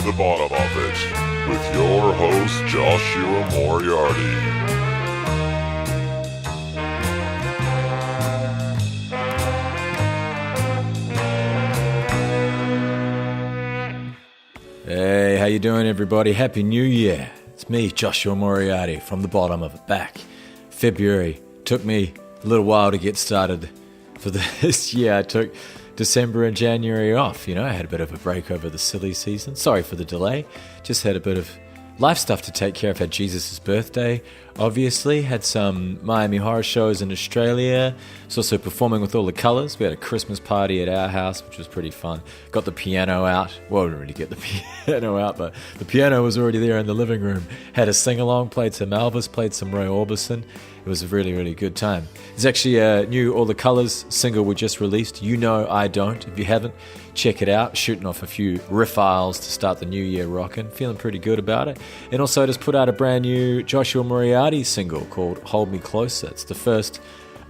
to the bottom of it with your host, Joshua Moriarty. Hey, how you doing, everybody? Happy New Year. It's me, Joshua Moriarty, from the bottom of it back. February. Took me a little while to get started for this year. I took December and January off. You know, I had a bit of a break over the silly season. Sorry for the delay. Just had a bit of life stuff to take care of. Had Jesus' birthday, obviously. Had some Miami horror shows in Australia. Was also performing with All the Colours. We had a Christmas party at our house, which was pretty fun. Got the piano out. Well, I didn't really get the piano out, but the piano was already there in the living room. Had a sing-along, played some Elvis, played some Roy Orbison. It was a really, really good time. There's actually a new All the Colours single we just released, You Know I Don't. If you haven't, check it out. Shooting off a few riff files to start the new year rocking. Feeling pretty good about it. And also just put out a brand new Joshua Moriarty single called Hold Me Closer. It's the first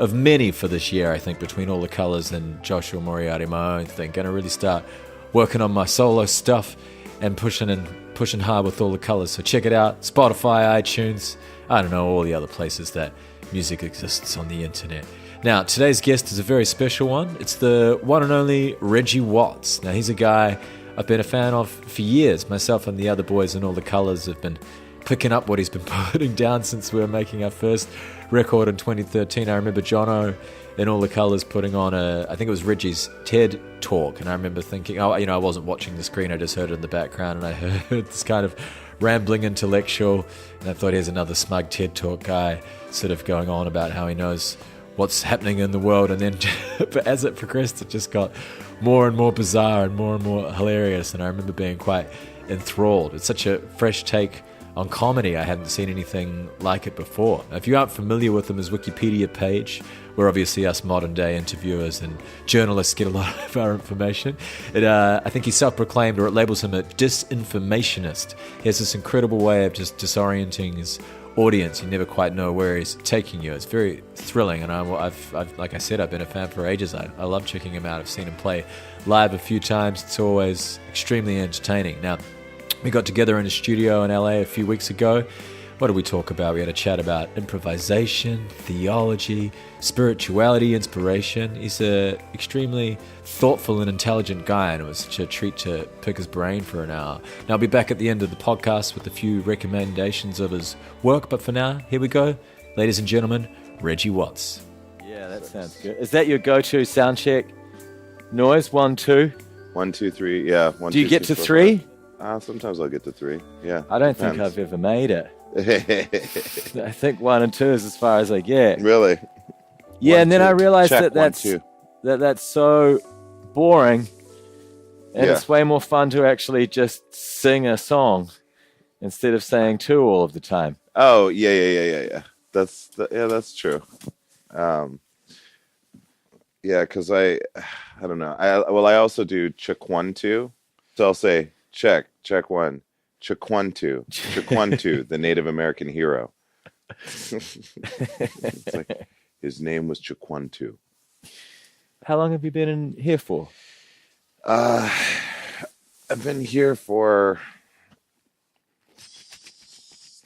of many for this year, I think, between All the Colours and Joshua Moriarty, my own thing. Gonna really start working on my solo stuff and pushing hard with All the Colours. So check it out. Spotify, iTunes, I don't know, all the other places that music exists on the internet. Now, today's guest is a very special one. It's the one and only Reggie Watts. Now, he's a guy I've been a fan of for years. Myself and the other boys in All the Colours have been picking up what he's been putting down since we were making our first record in 2013. I remember Jono in All the Colours putting on I think it was Reggie's TED Talk, and I remember thinking, I wasn't watching the screen, I just heard it in the background, and I heard this kind of rambling intellectual, and I thought, here's another smug TED Talk guy sort of going on about how he knows what's happening in the world, and then but as it progressed, it just got more and more bizarre and more hilarious, and I remember being quite enthralled. It's such a fresh take on comedy. I hadn't seen anything like it before. If you aren't familiar with him, his Wikipedia page, where obviously us modern day interviewers and journalists get a lot of our information, I think he's self-proclaimed, or it labels him a disinformationist. He has this incredible way of just disorienting his audience. You never quite know where he's taking you. It's very thrilling, and I've like I said, I've been a fan for ages. I love checking him out. I've seen him play live a few times. It's always extremely entertaining. Now, we got together in a studio in LA a few weeks ago. What did we talk about? We had a chat about improvisation, theology, spirituality, inspiration. He's an extremely thoughtful and intelligent guy, and it was such a treat to pick his brain for an hour. Now, I'll be back at the end of the podcast with a few recommendations of his work, but for now, here we go. Ladies and gentlemen, Reggie Watts. Yeah, that sounds good. Is that your go-to sound check noise? 1, 2? 1, 2, 3, yeah. One, Do you two, get three, to four, 3? five. Sometimes I'll get to 3, yeah. I don't think I've ever made it. I think 1 and 2 is as far as I get. Really? Yeah, 1, and then 2. I realized Check, that's so boring, and Yeah. it's way more fun to actually just sing a song instead of saying 2 all of the time. Oh, yeah. That's true. Yeah, because I don't know. I also do check 1, 2. So I'll say check 1, check 1, 2, check 1, 2, the Native American hero. It's like, his name was Chakwantu. How long have you been in here for? I've been here for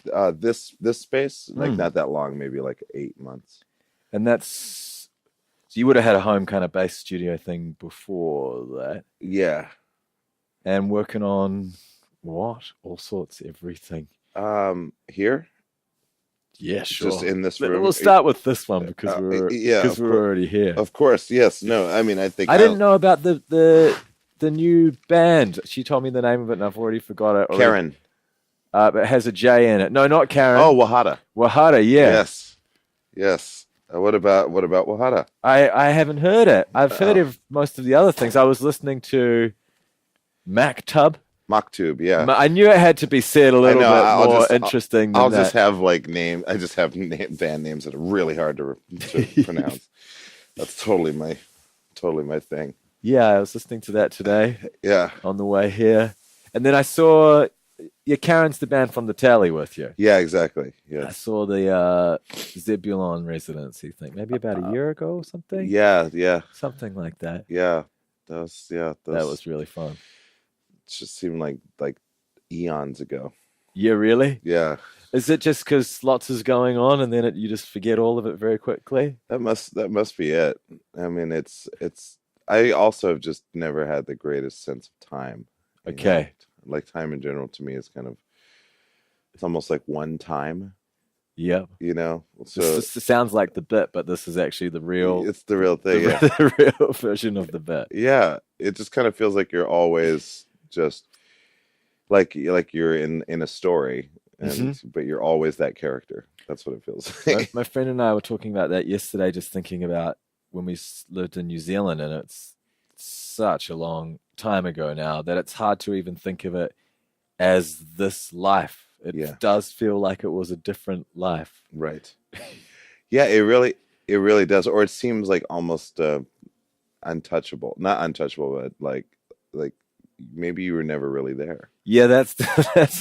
this space, like not that long, maybe like 8 months. And that's so you would have had a home kind of base studio thing before that. Yeah. And working on what? All sorts, everything. Here? Yeah, sure. Just in this room. We'll start with this one because we're already here. Of course, yes. No, I mean, I think I didn't know about the new band. She told me the name of it, and I've already forgot it. Karen. But it has a J in it. No, not Karen. Oh, Wajatta. Wajatta, yeah. Yes. What about Wajatta? I haven't heard it. I've heard of most of the other things. I was listening to Maktub. Maktub, yeah. I knew it had to be said a little bit more interesting than I'll that. just have like I just have band names that are really hard to pronounce. That's totally my thing. Yeah, I was listening to that today. Yeah. On the way here. And then I saw Karen's the band from the Tally with you. Yeah, exactly. Yeah. I saw the Zebulon residency thing, maybe about a year ago or something. Yeah. Something like that. Yeah. That was really fun. It just seemed like eons ago. Yeah, really? Yeah, Is it just because lots is going on and then you just forget all of it very quickly? that must be it. I mean, it's. I also have just never had the greatest sense of time. You know? Okay. Like time in general to me is kind of, it's almost like one time. Yep. You know, so This sounds like the bit, but this is actually the real, it's the real thing. Yeah. the real version of the bit. Yeah, it just kind of feels like you're always just like you're in a story, and but you're always that character. That's what it feels like. My friend and I were talking about that yesterday, just thinking about when we lived in New Zealand, and it's such a long time ago now that it's hard to even think of it as this life. It does feel like it was a different life. Right. Yeah, it really does. Or it seems like almost untouchable. Not untouchable, but like maybe you were never really there. Yeah, that's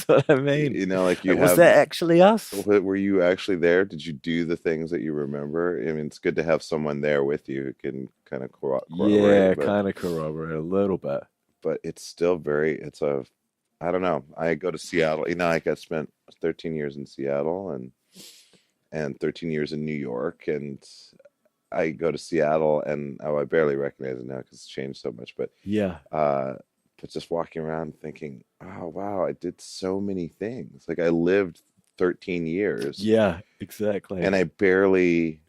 what I mean. You know, like was that actually us? Were you actually there? Did you do the things that you remember? I mean, it's good to have someone there with you who can kind of corroborate. Yeah, kind of corroborate a little bit. But it's still I don't know. I go to Seattle. You know, I spent 13 years in Seattle and 13 years in New York, and I go to Seattle, and I barely recognize it now because it's changed so much. But yeah, but just walking around thinking, oh wow, I did so many things. Like I lived 13 years. Yeah, exactly. And I barely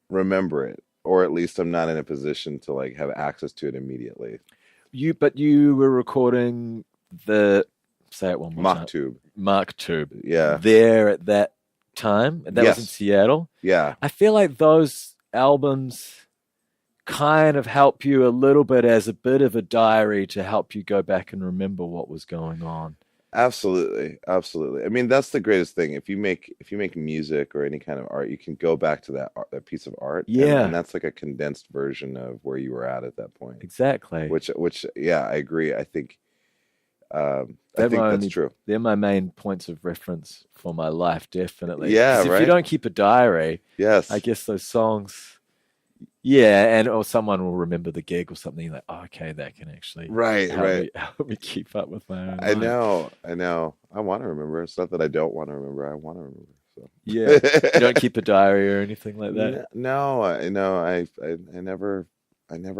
remember it, or at least I'm not in a position to like have access to it immediately. But you were recording say it one more time. Mark Tube. Yeah. There at that time. That was in Seattle. Yeah. I feel like those albums kind of help you a little bit as a bit of a diary to help you go back and remember what was going on. Absolutely. I mean, that's the greatest thing. If you make music or any kind of art, you can go back to that piece of art. Yeah. And that's like a condensed version of where you were at that point. Exactly. Which yeah, I agree. I think that's true. They're my main points of reference for my life, definitely. Yeah, right. If you don't keep a diary, yes, I guess those songs, or someone will remember the gig or something like, oh, okay, that can actually help me keep up with my own I life. know. I want to remember. It's not that I don't want to remember. I want to remember. So. Yeah, you don't keep a diary or anything like that. No, I never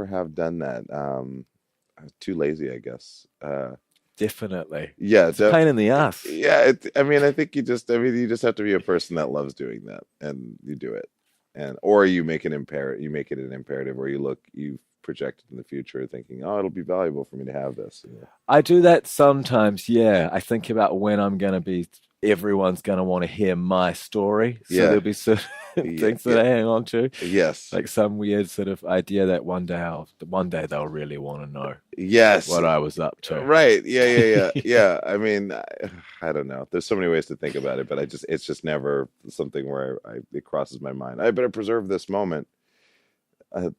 have done that. I was too lazy, I guess. Definitely. Yeah, it's a pain in the ass. Yeah, I think you just have to be a person that loves doing that, and you do it, or you make it an imperative, or you project it in the future, thinking, oh, it'll be valuable for me to have this. Yeah. I do that sometimes. Yeah, I think about when I'm going to be. Everyone's going to want to hear my story, so there'll be certain things that I hang on to. Yes, like some weird sort of idea that one day they'll really want to know. Yes, what I was up to. Right? Yeah. Yeah. I mean, I don't know. There's so many ways to think about it, but it's just never something where it crosses my mind. I better preserve this moment. It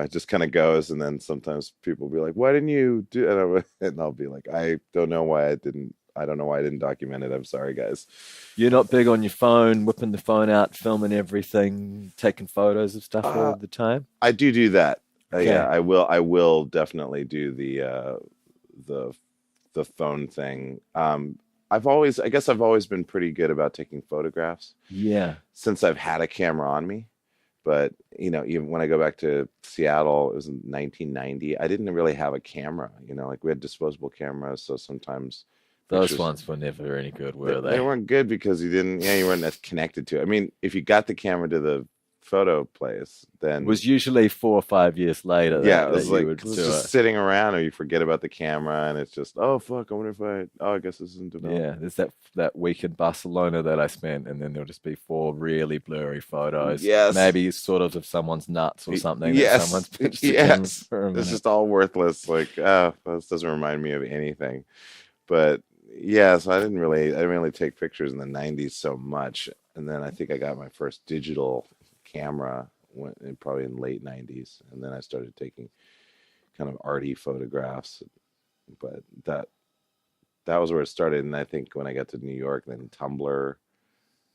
just kind of goes, and then sometimes people will be like, "Why didn't you do?" And I'll be like, "I don't know why I didn't document it. I'm sorry, guys." You're not big on your phone, whipping the phone out, filming everything, taking photos of stuff all the time? I do that. Okay. Yeah, I will definitely do the phone thing. I've always been pretty good about taking photographs. Yeah. Since I've had a camera on me. But, even when I go back to Seattle, it was in 1990, I didn't really have a camera, like we had disposable cameras. So sometimes those ones were never any good, were they? They weren't good because you weren't as connected to it. I mean, if you got the camera to the photo place, then it was usually 4 or 5 years later. It was just sitting around, or you forget about the camera, and it's just, oh fuck, I wonder if I guess this isn't developed. Yeah, there's that week in Barcelona that I spent, and then there'll just be 4 really blurry photos. Yes, maybe sort of someone's nuts or something. Yes, someone's yes, it's just all worthless. Like, this doesn't remind me of anything. But yeah, so I didn't really take pictures in the 90s so much, and then I think I got my first digital camera probably in late 90s, and then I started taking kind of arty photographs, but that was where it started. And I think when I got to New York, then Tumblr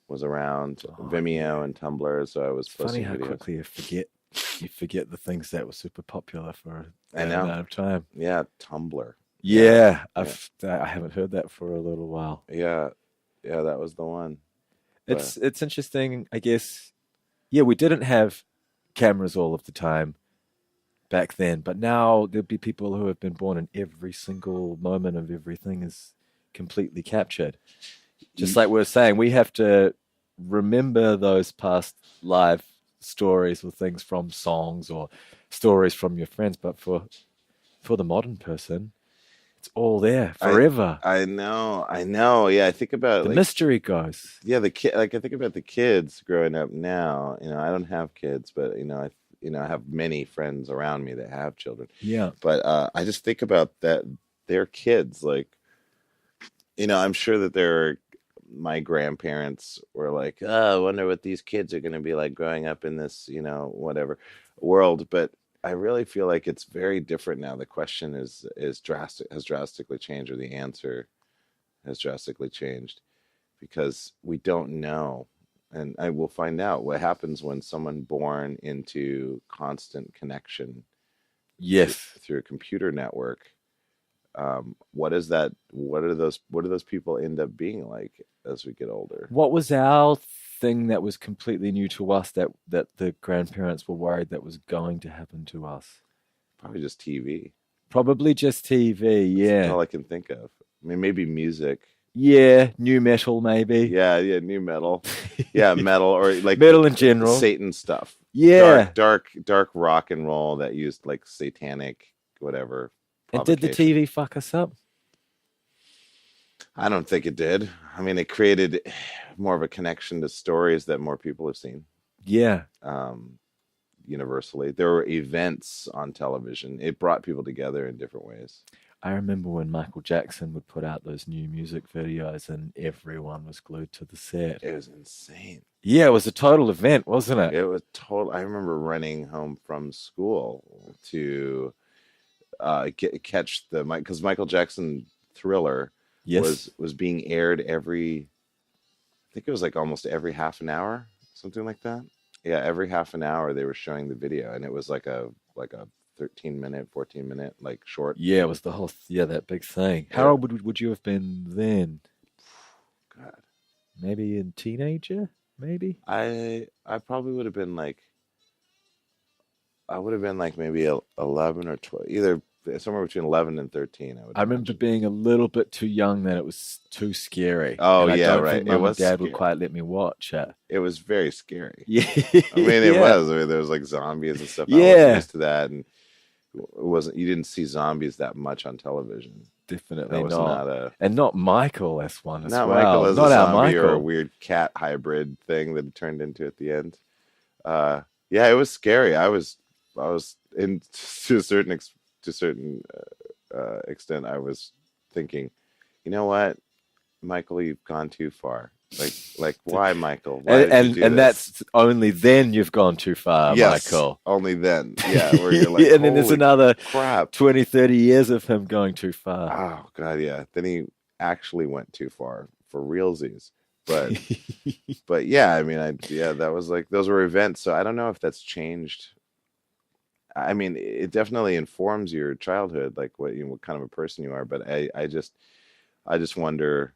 was around, Vimeo and Tumblr, so I was posting videos. Funny how quickly you forget the things that were super popular for an amount of time. Yeah, Tumblr. Yeah, I haven't heard that for a little while. Yeah, that was the one. It's interesting, I guess. Yeah, we didn't have cameras all of the time back then, but now there'll be people who have been born and every single moment of everything is completely captured. Just like we were saying, we have to remember those past live stories or things from songs or stories from your friends, but for the modern person, it's all there forever. I know. Yeah, I think about the mystery goes. Yeah, I think about the kids growing up now. I don't have kids, but I have many friends around me that have children. Yeah, but I just think about that their kids. Like, I'm sure that my grandparents were like, oh, I wonder what these kids are going to be like growing up in this, whatever world. But I really feel like it's very different now. The question has drastically changed, or the answer has drastically changed, because we don't know. And I will find out what happens when someone born into constant connection, through a computer network. What is that? What do those people end up being like as we get older? What was our thing that was completely new to us that the grandparents were worried that was going to happen to us? Probably just TV. Probably just TV. Yeah, that's all I can think of. I mean, maybe music. Yeah, new metal maybe. Yeah, new metal. Yeah, metal, or like metal in general. Satan stuff. Yeah, dark rock and roll that used like satanic whatever. And did the TV fuck us up? I don't think it did. I mean, it created more of a connection to stories that more people have seen. Yeah. Universally, there were events on television. It brought people together in different ways. I remember when Michael Jackson would put out those new music videos and everyone was glued to the set. It was insane. Yeah, it was a total event, wasn't it? It was total. I remember running home from school to catch because Michael Jackson Thriller was being aired I think it was like almost every half an hour, something like that. Yeah, every half an hour they were showing the video, and it was like a 13-minute, 14-minute, like short. Yeah, it was the whole that big thing. How old would you have been then? God, maybe a teenager. Maybe I probably would have been like. I would have been like maybe 11 or 12, either somewhere between 11 and 13. I remember being a little bit too young that it was too scary. Oh, and yeah, I don't right. think Mum and Dad would quite let me watch it. It was very scary. Yeah, I mean, it was. I mean, there was like zombies and stuff. Yeah, I wasn't used to that, and it wasn't. You didn't see zombies that much on television. Definitely not. And not Michael as one as well. Michael as not a our zombie Michael. Or a weird cat hybrid thing that it turned into at the end. Yeah, it was scary. I was in to a certain extent. I was thinking, you know what, Michael, you've gone too far. Like why, Michael? Why did you do this? That's only then you've gone too far, yes, Michael. Only then. Yeah, where you're like, and then there's another crap. 20, 30 years of him going too far. Oh God, yeah. Then he actually went too far for realsies. But yeah, I mean, that was like, those were events. So I don't know if that's changed. I mean, it definitely informs your childhood, like what kind of a person you are. But I just wonder,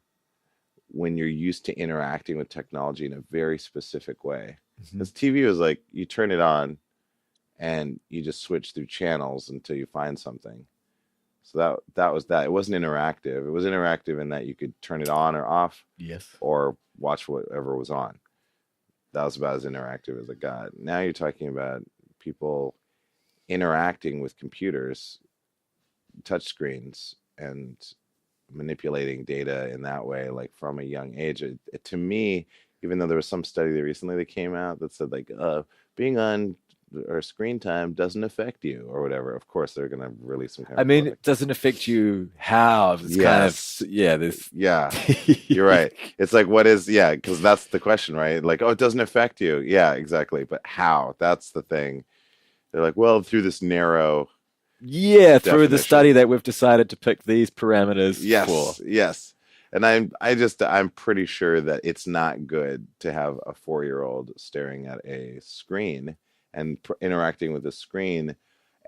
when you're used to interacting with technology in a very specific way, because TV was like, you turn it on and you just switch through channels until you find something. So that was that. It wasn't interactive. It was interactive in that you could turn it on or off. Yes. Or watch whatever was on. That was about as interactive as it got. Now you're talking about people interacting with computers, touchscreens, and manipulating data in that way, like from a young age. To me, even though there was some study that recently came out that said like being on or screen time doesn't affect you or whatever. Of course, they're going to release some kind of product. It doesn't affect you how? It's kind of, yeah, you're right. It's like, what is, because that's the question, right? Like, oh, it doesn't affect you. Yeah, exactly. But how? That's the thing. They're like, well, through this narrow through the study that we've decided to pick these parameters for. Yes. And I'm pretty sure that it's not good to have a 4-year-old staring at a screen and interacting with the screen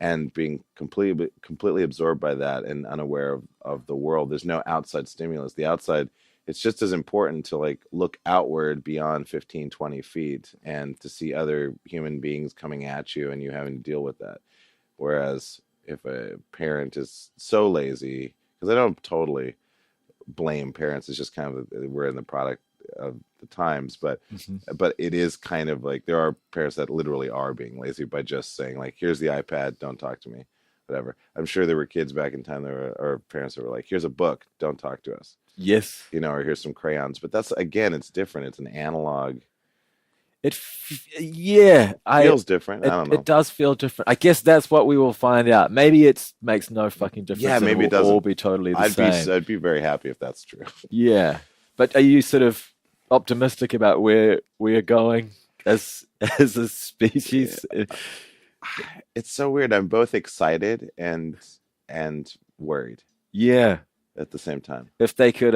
and being completely absorbed by that and unaware of the world. There's no outside stimulus. The outside, it's just as important to like look outward beyond 15, 20 feet and to see other human beings coming at you and you having to deal with that. Whereas if a parent is so lazy, because I don't totally blame parents, it's just kind of we're in the product of the times, but it is kind of like there are parents that literally are being lazy by just saying like, here's the iPad, don't talk to me, whatever. I'm sure there were kids back in time or parents that were like, here's a book, don't talk to us. Yes. Or here's some crayons. But that's, again, it's different. It's an analog. It feels different. I don't know. It does feel different. I guess that's what we will find out. Maybe it makes no fucking difference. Yeah, maybe it doesn't all be totally the same. I'd be very happy if that's true. Yeah. But are you sort of optimistic about where we're going as a species? It's so weird. I'm both excited and worried. Yeah. At the same time. If they could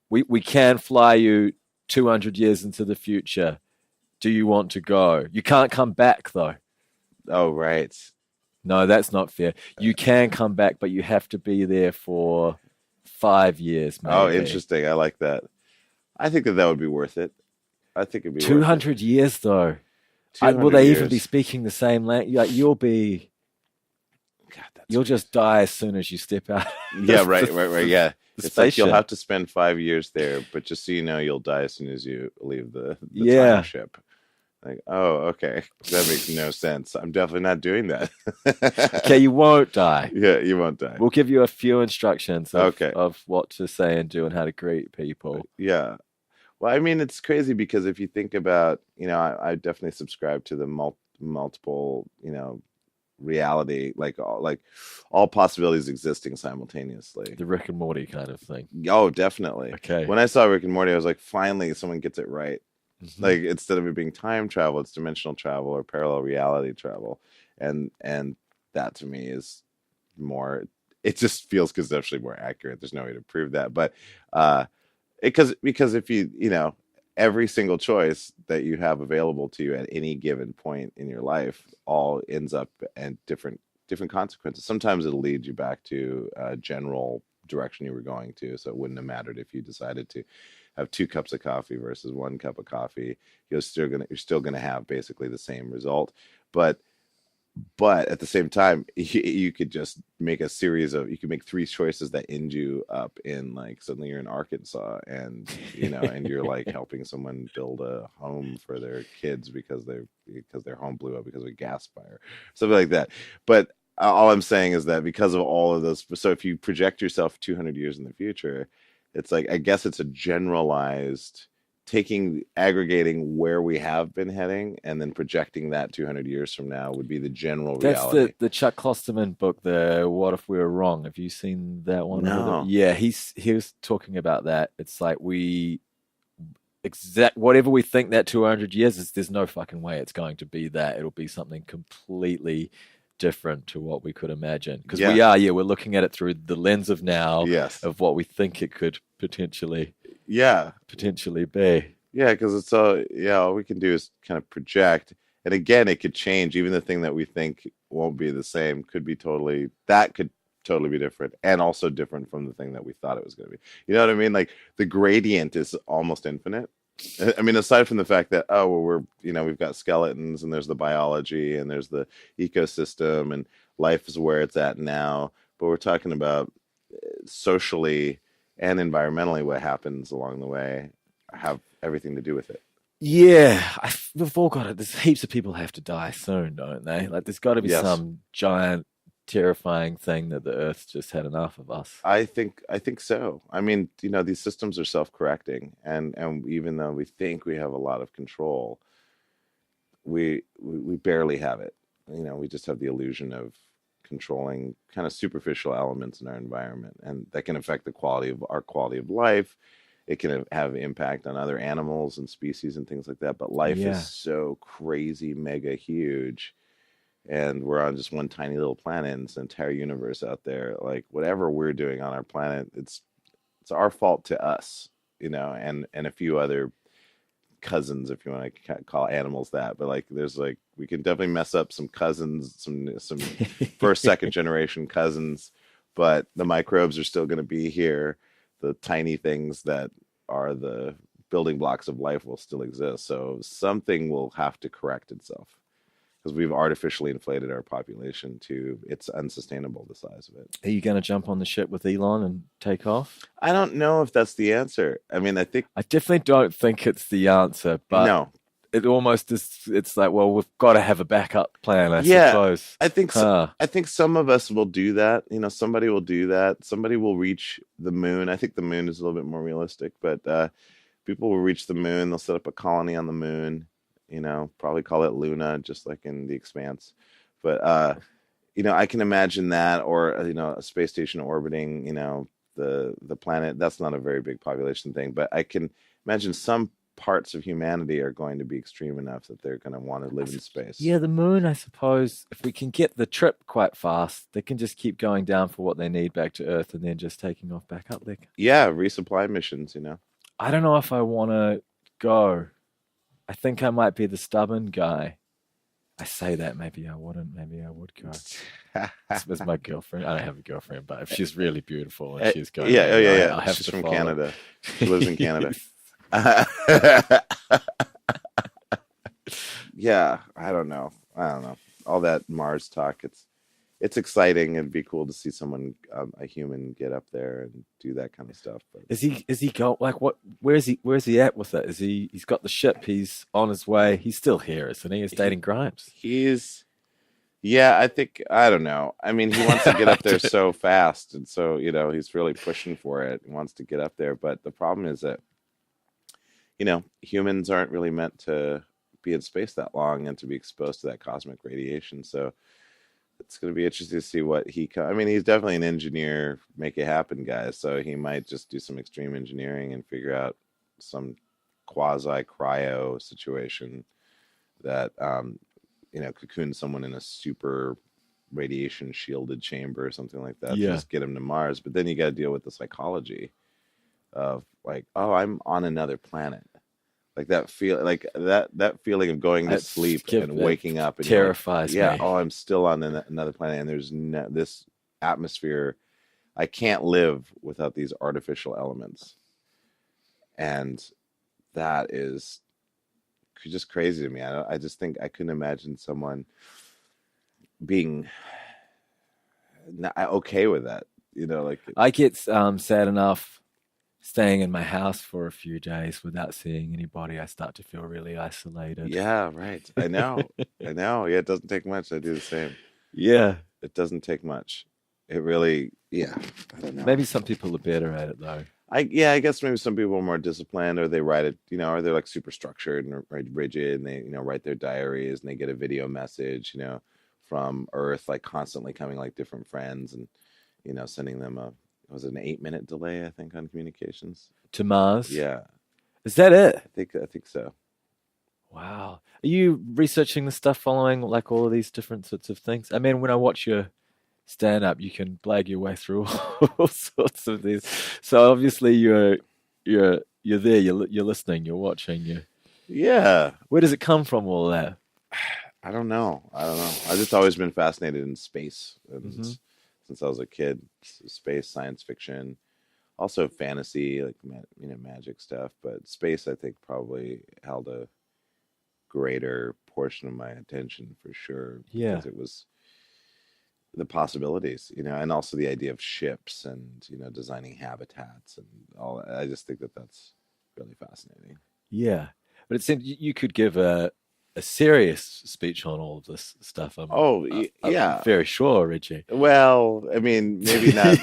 we can fly you 200 years into the future. Do you want to go? You can't come back though. Oh, right. No, that's not fair. You can come back, but you have to be there for 5 years. Maybe. Oh, interesting. I like that. I think that would be worth it. I think it'd be 200 years though. Will they even be speaking the same language? Like you'll be. God, you'll just die as soon as you step out. Yeah, right. Yeah, it's like you'll have to spend 5 years there, but just so you know, you'll die as soon as you leave the time ship. Like, oh, okay, that makes no sense. I'm definitely not doing that. Okay, you won't die. Yeah, you won't die. We'll give you a few instructions of what to say and do and how to greet people. Yeah. Well, I mean, it's crazy because if you think about, I definitely subscribe to the multiple, reality, like all possibilities existing simultaneously. The Rick and Morty kind of thing. Oh, definitely. Okay. When I saw Rick and Morty, I was like, finally, someone gets it right. Mm-hmm. Like instead of it being time travel, it's dimensional travel or parallel reality travel, and that to me is more. It just feels conceptually more accurate. There's no way to prove that, but because if you every single choice that you have available to you at any given point in your life all ends up at different consequences. Sometimes it'll lead you back to a general direction you were going to, so it wouldn't have mattered if you decided to have 2 cups of coffee versus 1 cup of coffee. You're still gonna have basically the same result, but at the same time, you could just make a series of, you could make 3 choices that end you up in like, suddenly you're in Arkansas and, and you're like helping someone build a home for their kids because their home blew up because of a gas fire, something like that. But all I'm saying is that because of all of those, so if you project yourself 200 years in the future, it's like, I guess it's a generalized aggregating where we have been heading and then projecting that 200 years from now would be the general reality. That's the Chuck Klosterman book, the What If We Were Wrong. Have you seen that one? No. Yeah, he was talking about that. It's like whatever we think that 200 years is, there's no fucking way it's going to be that. It'll be something completely different to what we could imagine. Because we're looking at it through the lens of now, of what we think it could potentially be. Yeah, because it's all we can do is kind of project. And again, it could change. Even the thing that we think won't be the same could totally be different, and also different from the thing that we thought it was going to be. You know what I mean? Like the gradient is almost infinite. I mean, aside from the fact that we've got skeletons and there's the biology and there's the ecosystem and life is where it's at now, but we're talking about socially and environmentally what happens along the way have everything to do with it. Yeah, we've all got it. There's heaps of people have to die soon, don't they? Like there's got to be some giant terrifying thing that the Earth's just had enough of us. I think so. I mean, these systems are self-correcting, and even though we think we have a lot of control, we barely have it. We just have the illusion of controlling kind of superficial elements in our environment, and that can affect the quality of life. It can have impact on other animals and species and things like that. But life is so crazy, mega huge. And we're on just one tiny little planet, and it's an entire universe out there. Like whatever we're doing on our planet, it's our fault to us, and a few other cousins, if you want to call animals that, but like there's like we can definitely mess up some cousins, some first, second generation cousins, but the microbes are still going to be here. The tiny things that are the building blocks of life will still exist. So something will have to correct itself because we've artificially inflated our population to it's unsustainable, the size of it. Are you going to jump on the ship with Elon and take off? I don't know if that's the answer. I mean, I definitely don't think it's the answer, but no. It almost is. It's like, well, we've got to have a backup plan, I suppose. I think I think some of us will do that. You know, somebody will do that. Somebody will reach the moon. I think the moon is a little bit more realistic, but people will reach the moon. They'll set up a colony on the moon. You know, probably call it Luna, just like in The Expanse. But you know, I can imagine that, or you know, a space station orbiting, you know, the planet. That's not a very big population thing, but I can imagine some parts of humanity are going to be extreme enough that they're going to want to live in space. Yeah, the moon, I suppose, if we can get the trip quite fast, they can just keep going down for what they need back to Earth and then just taking off back up there. Yeah, resupply missions, you know. I don't know if I want to go. I think I might be the stubborn guy. I say that, maybe I wouldn't, maybe I would go. It's my girlfriend. I don't have a girlfriend, but if she's really beautiful and she's going, yeah. She's from Canada. She lives in Canada. Yeah, I don't know. All that Mars talk, it's exciting. It'd be cool to see someone, a human, get up there and do that kind of stuff. But is he go like what? Where's he at with it? He's got the ship. He's on his way. He's still here, isn't he? He's dating Grimes. Yeah, I don't know. I mean, he wants to get up there so fast, and so you know he's really pushing for it. He wants to get up there, but the problem is that, you know, humans aren't really meant to be in space that long and to be exposed to that cosmic radiation. So it's going to be interesting to see what I mean, he's definitely an engineer, make it happen guy. So he might just do some extreme engineering and figure out some quasi cryo situation that, you know, cocoon someone in a super radiation shielded chamber or something like that. Yeah. Just get him to Mars. But then you got to deal with the psychology of like, oh, I'm on another planet, like that feeling of going to sleep and waking up and terrifies me. Oh, I'm still on another planet, and there's this atmosphere. I can't live without these artificial elements, and that is just crazy to me. I just think I couldn't imagine someone being okay with that. You know, like I get sad enough staying in my house for a few days without seeing anybody. I start to feel really isolated. Yeah, right. I know. Yeah, it doesn't take much. I do the same. Yeah. It doesn't take much. It really, I don't know. Maybe some people are better at it though. I guess maybe some people are more disciplined, or they write it, you know, or they're like super structured and rigid, and they, you know, write their diaries, and they get a video message, you know, from Earth, like constantly coming, like different friends, and, you know, sending them was it an 8-minute delay, I think, on communications to Mars? Yeah. Is that it? I think so. Wow. Are you researching the stuff, following like all of these different sorts of things? I mean, when I watch your stand up, you can blag your way through all sorts of these. So obviously you're there, you're listening, you're watching, Yeah. Where does it come from, all that? I don't know. I've just always been fascinated in space. And since I was a kid, space, science fiction, also fantasy, like, you know, magic stuff. But space, I think, probably held a greater portion of my attention for sure. Yeah, because it was the possibilities, you know, and also the idea of ships and, you know, designing habitats and all. I just think that that's really fascinating. Yeah, but it seems you could give a serious speech on all of this stuff. I'm very sure, Reggie. Well, I mean, maybe not.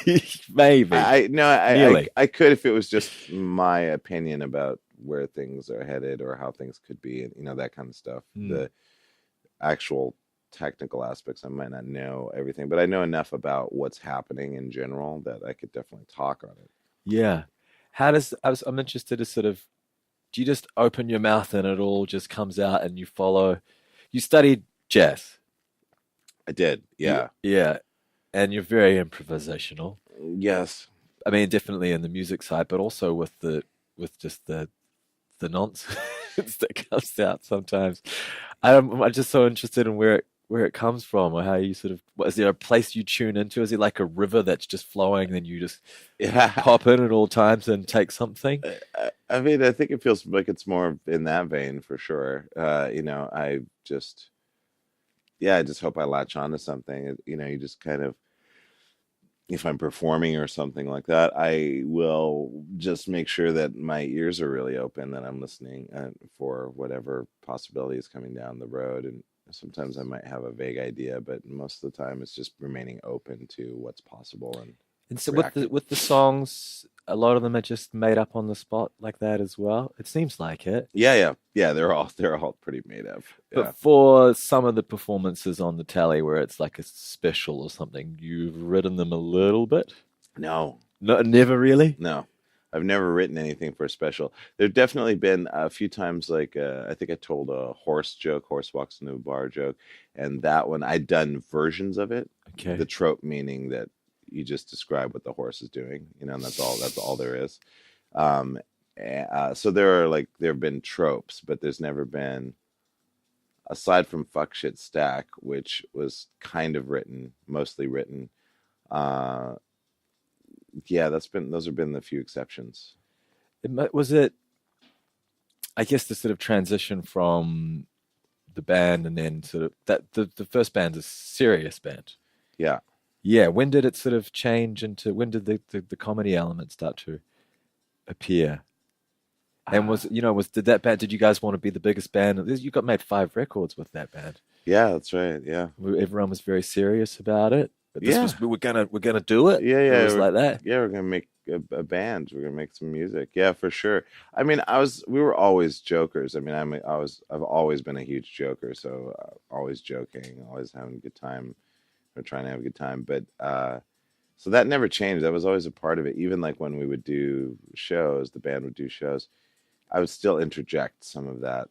Maybe. I could if it was just my opinion about where things are headed or how things could be, and, you know, that kind of stuff. The actual technical aspects, I might not know everything, but I know enough about what's happening in general that I could definitely talk on it. Yeah. I'm interested to sort of, do you just open your mouth and it all just comes out and you follow? You studied jazz. I did, yeah. Yeah. And you're very improvisational. Yes. I mean, definitely in the music side, but also with just the nonce. that comes out sometimes. I'm just so interested in where it comes from, or how you sort of, is there a place you tune into? Is it like a river that's just flowing, then you just pop in at all times and take something? I mean, I think it feels like it's more in that vein for sure. I just hope I latch onto something. You just kind of, if I'm performing or something like that, I will just make sure that my ears are really open, that I'm listening for whatever possibility is coming down the road. And sometimes I might have a vague idea, but most of the time it's just remaining open to what's possible. And so with the songs, a lot of them are just made up on the spot like that as well. It seems like it. Yeah. They're all pretty made up. Yeah. But for some of the performances on the tally where it's like a special or something, you've written them a little bit? No, never really? No, I've never written anything for a special. There've definitely been a few times, like I think I told a horse walks into a bar joke, and that one I'd done versions of it. Okay. The trope meaning that you just describe what the horse is doing, and that's all there is. So there have been tropes, but there's never been, aside from Fuck Shit Stack, which was kind of mostly written. Those have been the few exceptions. Was it, I guess, the sort of transition from the band, and then sort of that the first band's a serious band. Yeah. Yeah, when did it sort of change into, when did the comedy element start to appear? And did you guys want to be the biggest band? You got made 5 records with that band. Yeah, that's right. Yeah. Everyone was very serious about it. But this was, we're gonna do it. Yeah. It was like that. Yeah, we're gonna make a band. We're gonna make some music. Yeah, for sure. I mean, we were always jokers. I mean, I've always been a huge joker. So always joking, always having a good time, or trying to have a good time. But so that never changed. That was always a part of it. Even like when we would do shows, the band would do shows, I would still interject some of that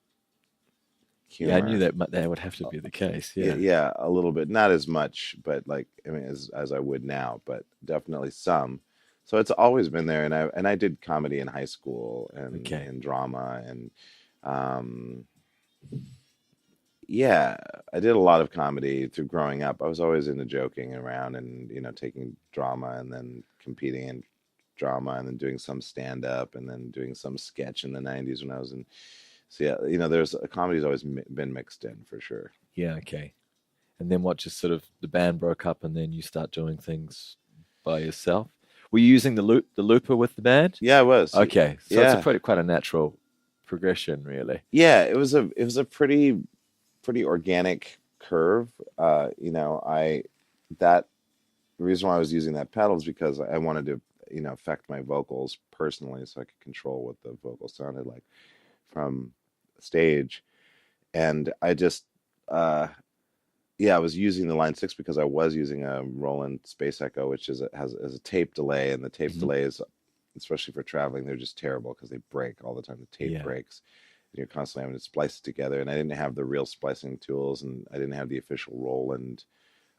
humor. Yeah, I knew that would have to be the case. Yeah, a little bit, not as much, but as I would now, but definitely some. So it's always been there, and I did comedy in high school and drama, and I did a lot of comedy through growing up. I was always into joking around and taking drama and then competing in drama and then doing some stand up and then doing some sketch in the 90s when I was in. So yeah, there's comedy's always been mixed in for sure. Yeah, okay. And then just sort of the band broke up, and then you start doing things by yourself. Were you using the looper with the band? Yeah, I was. Okay, so it's quite a natural progression, really. Yeah, it was a pretty organic curve. The reason why I was using that pedal is because I wanted to affect my vocals personally, so I could control what the vocals sounded like from stage. And I just I was using the Line 6 because I was using a Roland Space Echo, which has a tape delay, and the tape delays, especially for traveling, they're just terrible because they break all the time. The tape breaks, and you're constantly having to splice it together. And I didn't have the real splicing tools, and I didn't have the official Roland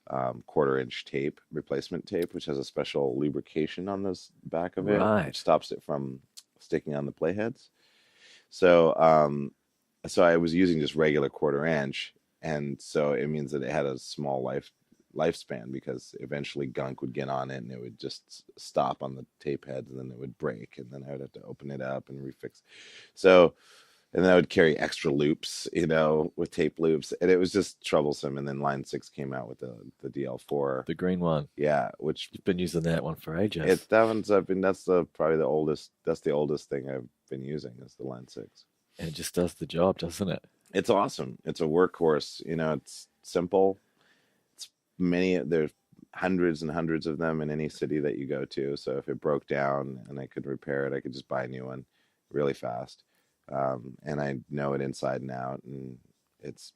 1/4-inch tape, replacement tape, which has a special lubrication on the back of it, which stops it from sticking on the playheads. So I was using just regular 1/4-inch, and so it means that it had a small lifespan, because eventually gunk would get on it and it would just stop on the tape heads, and then it would break, and then I would have to open it up and refix. So, and then I would carry extra loops, with tape loops, and it was just troublesome. And then Line 6 came out with the DL4, the green one. Yeah, which you've been using that one for ages. That's probably the oldest. That's the oldest thing I've been using, is the Line 6. And it just does the job, doesn't it? It's awesome. It's a workhorse. It's simple. There's hundreds and hundreds of them in any city that you go to. So if it broke down and I could repair it, I could just buy a new one really fast. And I know it inside and out, and it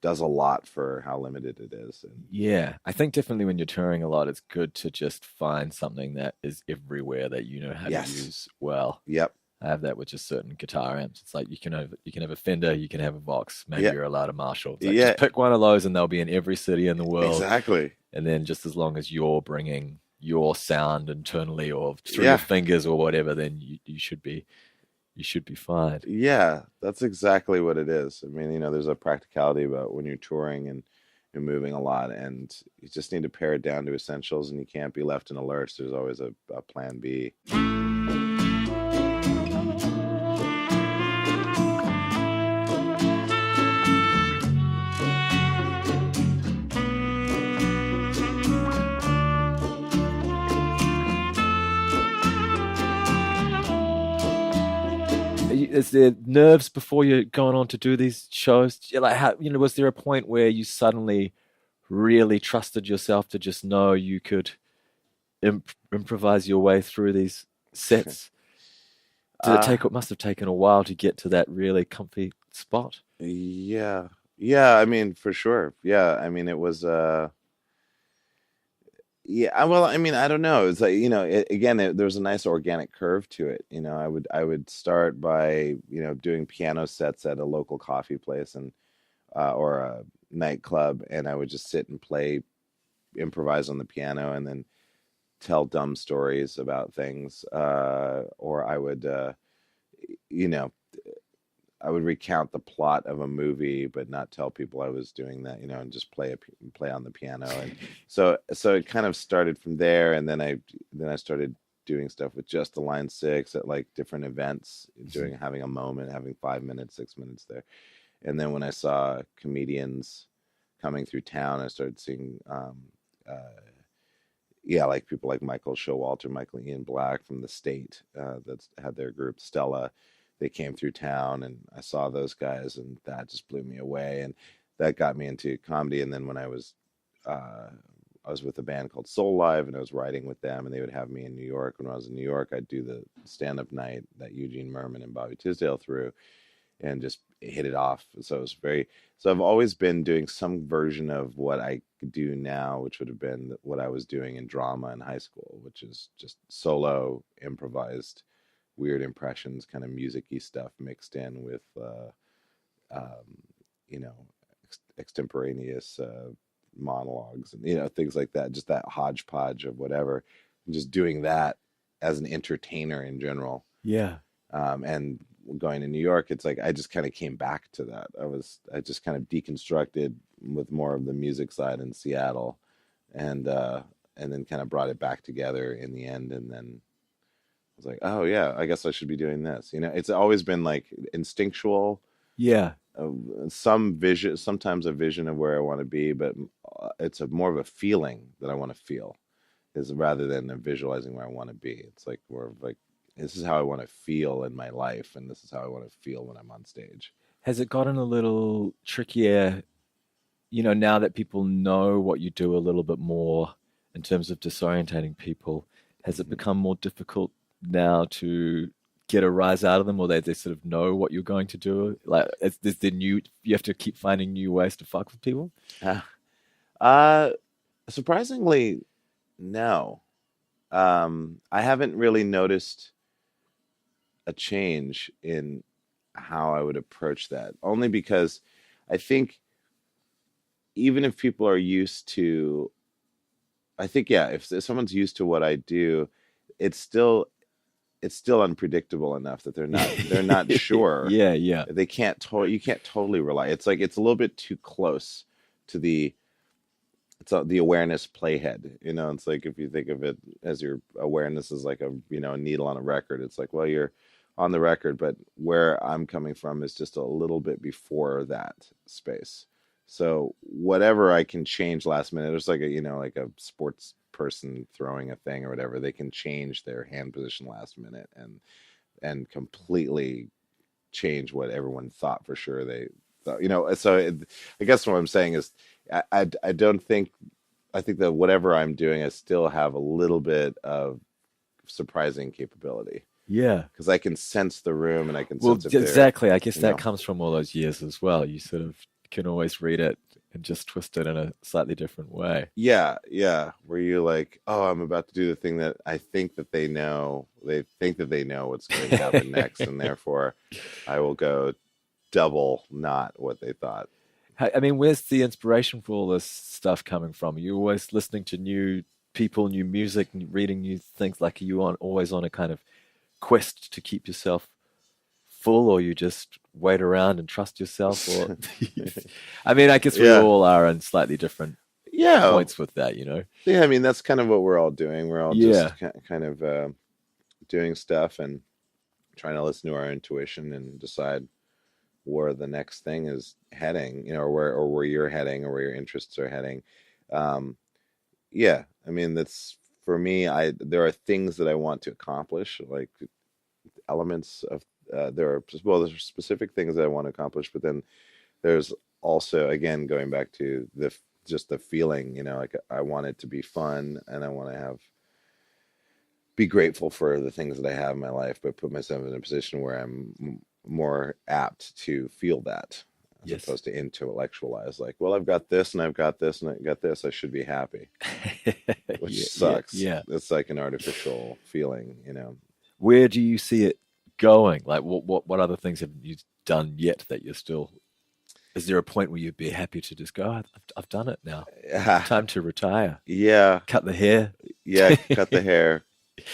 does a lot for how limited it is. Yeah, I think definitely when you're touring a lot, it's good to just find something that is everywhere that you know how to use well. Yep. I have that with just certain guitar amps. It's like you can have a Fender, you can have a Vox, maybe you're allowed a Marshall. It's like, just pick one of those and they'll be in every city in the world. Exactly. And then just as long as you're bringing your sound internally or through your fingers or whatever, then you should be you should be fine. Yeah, that's exactly what it is. I mean, there's a practicality about when you're touring and you're moving a lot, and you just need to pare it down to essentials, and you can't be left in a lurch. There's always a plan B. Is there nerves before you're going on to do these shows? Like, how, was there a point where you suddenly really trusted yourself to just know you could improvise your way through these sets? It must have taken a while to get to that really comfy spot. Yeah. Yeah, I mean, for sure. Yeah, I mean, it was yeah, well, I mean, I don't know. It's like, there's a nice organic curve to it. I would start by, doing piano sets at a local coffee place and or a nightclub, and I would just sit and improvise on the piano, and then tell dumb stories about things. Or you know, I would recount the plot of a movie, but not tell people I was doing that, and just play on the piano. And so it kind of started from there. And then I started doing stuff with Just the Line 6 at like different events, having a moment, having 5 minutes, 6 minutes there. And then when I saw comedians coming through town, I started seeing, like people like Michael Showalter, Michael Ian Black from the State, that's had their group Stella. They came through town, and I saw those guys, and that just blew me away, and that got me into comedy. And then when I was with a band called Soul Live, and I was writing with them, and they would have me in New York. When I was in New York, I'd do the stand-up night that Eugene Merman and Bobby Tisdale threw, and just hit it off. So I've always been doing some version of what I do now, which would have been what I was doing in drama in high school, which is just solo, improvised, weird impressions, kind of music-y stuff mixed in with, extemporaneous monologues and, things like that, just that hodgepodge of whatever, and just doing that as an entertainer in general. Yeah. And going to New York, it's like I just kind of came back to that. I just kind of deconstructed with more of the music side in Seattle, and then kind of brought it back together in the end, and then I was like, oh yeah, I guess I should be doing this. It's always been like instinctual. Yeah. Some vision, sometimes a vision of where I want to be, but it's more of a feeling that I want to feel, is rather than visualizing where I want to be. It's like more of like, this is how I want to feel in my life, and this is how I want to feel when I'm on stage. Has it gotten a little trickier, now that people know what you do a little bit more in terms of disorientating people? Has it become more difficult now to get a rise out of them, or they sort of know what you're going to do? Like, you have to keep finding new ways to fuck with people? Surprisingly, no. I haven't really noticed a change in how I would approach that, only because I think even if people are used to, if someone's used to what I do, it's still unpredictable enough that they're not sure. Yeah. You can't totally rely. It's like it's a little bit too close to the awareness playhead. It's like, if you think of it as your awareness is like a needle on a record. It's like, well, you're on the record, but where I'm coming from is just a little bit before that space. So whatever I can change last minute, it's like a sports person throwing a thing or whatever, they can change their hand position last minute and completely change what everyone thought for sure they thought. So I guess what I'm saying is I think that whatever I'm doing, I still have a little bit of surprising capability. Yeah, because I can sense the room, and I can sense it exactly. I guess that comes from all those years as well. You sort of can always read it and just twist it in a slightly different way. Yeah. Where you're like, oh, I'm about to do the thing that I think that they know. They think that they know what's going to happen next, and therefore I will go double not what they thought. I mean, where's the inspiration for all this stuff coming from? Are you always listening to new people, new music, reading new things? Like, are you always on a kind of quest to keep yourself full, or you just wait around and trust yourself? Or I mean, I guess we all are in slightly different points with that, you know? Yeah, I mean, that's kind of what we're all doing. We're all just kind of doing stuff and trying to listen to our intuition and decide where the next thing is heading, you know, or where you're heading, or where your interests are heading. Yeah, I mean, that's for me. There are things that I want to accomplish, like elements of there's specific things that I want to accomplish, but then there's also, again, going back to just the feeling, you know, like I want it to be fun, and I want to be grateful for the things that I have in my life, but put myself in a position where I'm more apt to feel that, as opposed to intellectualize, like, well, I've got this and I've got this and I've got this, I should be happy, which sucks. Yeah, it's like an artificial feeling, you know. Where do you see it going? Like, what other things have you done yet that you're still? Is there a point where you'd be happy to just go, I've done it now, time to retire? Yeah, cut the hair. Yeah, cut the hair.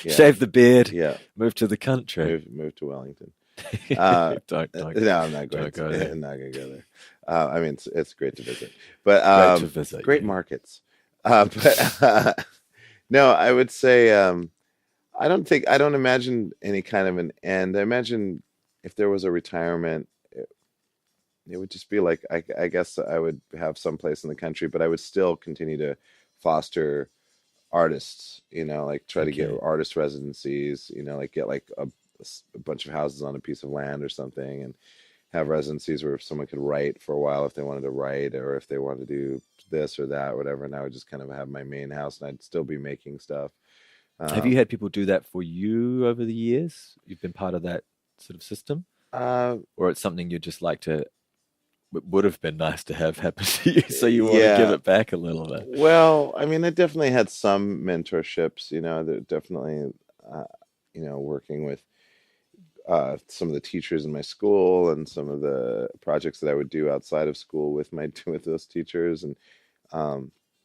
Yeah. Shave the beard. Yeah, move to the country. Move to Wellington. Don't. No, I'm not going to go there. I'm not going to go there. I mean, it's great to visit, but great markets. But no, I would say I don't imagine any kind of an end. I imagine if there was a retirement, it would just be like, I guess I would have some place in the country, but I would still continue to foster artists, you know, like try to get artist residencies, you know, like get like a bunch of houses on a piece of land or something, and have residencies where someone could write for a while if they wanted to write, or if they wanted to do this or that, or whatever. And I would just kind of have my main house, and I'd still be making stuff. Have you had people do that for you over the years? You've been part of that sort of system, or it's something you'd just like to? It would have been nice to have happen to you, so you want to give it back a little bit. Well, I mean, I definitely had some mentorships, you know, that definitely, you know, working with some of the teachers in my school, and some of the projects that I would do outside of school with those teachers. And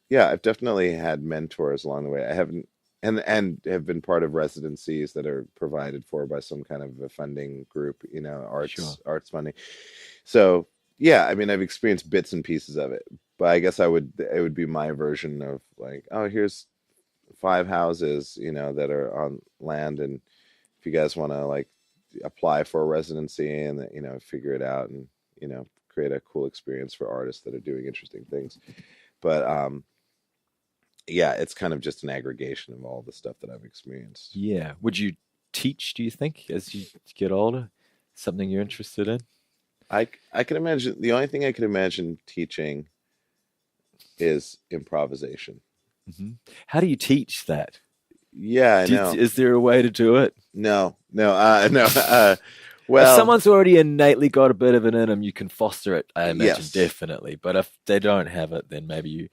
yeah, I've definitely had mentors along the way. I haven't, and have been part of residencies that are provided for by some kind of a funding group, you know, arts funding. So yeah, I mean, I've experienced bits and pieces of it, but I guess it would be my version of like, oh, here's 5 houses, you know, that are on land, and if you guys want to like apply for a residency, and you know, figure it out, and you know, create a cool experience for artists that are doing interesting things. But yeah, it's kind of just an aggregation of all the stuff that I've experienced. Yeah. Would you teach, do you think, as you get older? Something you're interested in? I can imagine, the only thing I can imagine teaching is improvisation. Mm-hmm. How do you teach that? Yeah, I know. Is there a way to do it? No. Well, if someone's already innately got a bit of it in them, you can foster it, I imagine, definitely. But if they don't have it, then maybe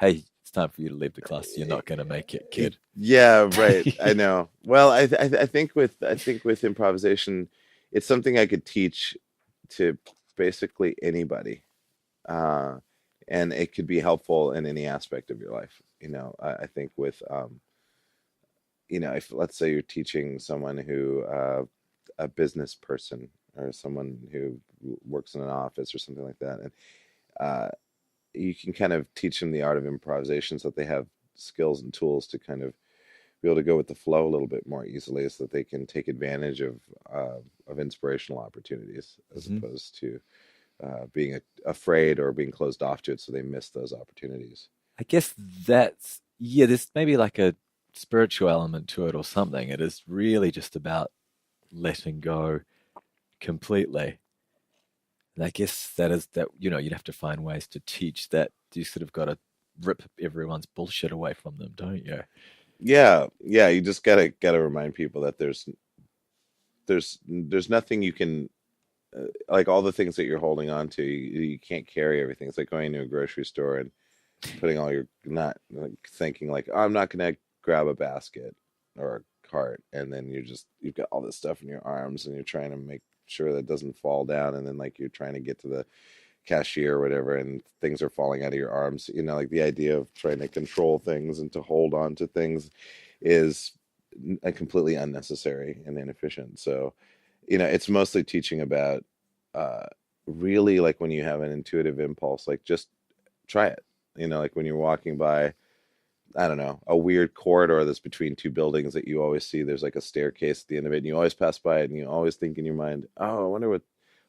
hey, it's time for you to leave the class. You're not going to make it, kid. Yeah, right. I know. Well, I think with improvisation, it's something I could teach to basically anybody, and it could be helpful in any aspect of your life. You know, I think with you know, if let's say you're teaching someone who a business person, or someone who works in an office or something like that, and you can kind of teach them the art of improvisation, so that they have skills and tools to kind of be able to go with the flow a little bit more easily, so that they can take advantage of inspirational opportunities, as opposed to being afraid or being closed off to it, so they miss those opportunities. I guess there's maybe like a spiritual element to it or something. It is really just about letting go completely. And I guess that, you know, you'd have to find ways to teach that. You sort of got to rip everyone's bullshit away from them, don't you? Yeah. You just gotta remind people that there's nothing you can, like all the things that you're holding on to, you can't carry everything. It's like going to a grocery store and putting all your, not like thinking like, oh, I'm not gonna grab a basket or a cart, and then you've got all this stuff in your arms, and you're trying to make sure that it doesn't fall down, and then like you're trying to get to the cashier or whatever, and things are falling out of your arms. You know, like the idea of trying to control things and to hold on to things is completely unnecessary and inefficient. So it's mostly teaching about really like when you have an intuitive impulse, like just try it. Like when you're walking by, I don't know, a weird corridor that's between two buildings that you always see. There's like a staircase at the end of it, and you always pass by it, and you always think in your mind, "Oh, I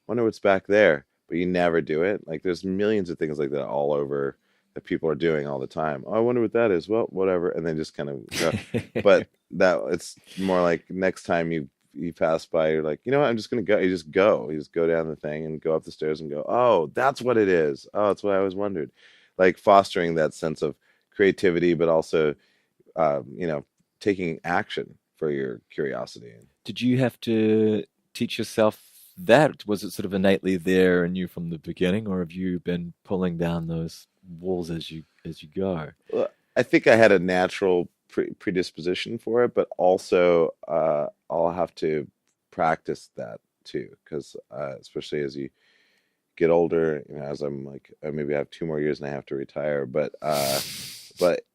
wonder what's back there." But you never do it. Like there's millions of things like that all over that people are doing all the time. Oh, I wonder what that is. Well, whatever, and then just kind of go. But it's more like next time you pass by, you're like, you know what, I'm just gonna go. You just go. You just go down the thing and go up the stairs and go, oh, that's what it is. Oh, that's what I always wondered. Like fostering that sense of creativity, but also, taking action for your curiosity. Did you have to teach yourself that? Was it sort of innately there in you from the beginning, or have you been pulling down those walls as you go? Well, I think I had a natural predisposition for it, but also I'll have to practice that too, because especially as you get older, as I'm like, maybe I have 2 more years and I have to retire, but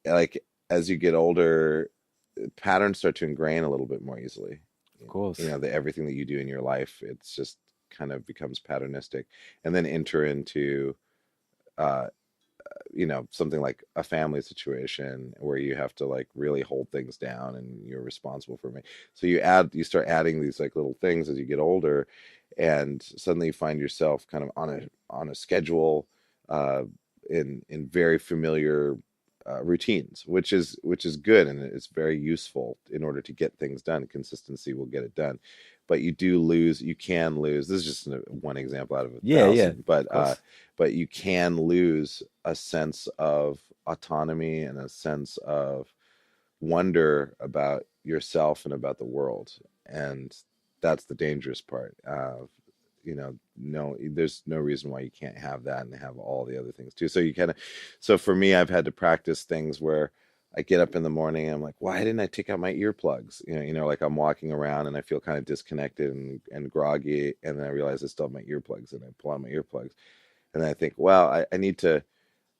like as you get older, patterns start to ingrain a little bit more easily. Of course. Everything that you do in your life, it's just kind of becomes patternistic, and then enter into something like a family situation where you have to like really hold things down and you're responsible for me. So you start adding these like little things as you get older, and suddenly you find yourself kind of on a schedule, in very familiar routines, which is good, and it's very useful in order to get things done. Consistency will get it done, but you can lose. This is just one example out of a thousand, but you can lose a sense of autonomy and a sense of wonder about yourself and about the world, and that's the dangerous part. There's no reason why you can't have that and have all the other things too. So for me, I've had to practice things where I get up in the morning and I'm like, why didn't I take out my earplugs? Like I'm walking around and I feel kind of disconnected and groggy, and then I realize I still have my earplugs, and I pull out my earplugs, and then I think, well, I need to.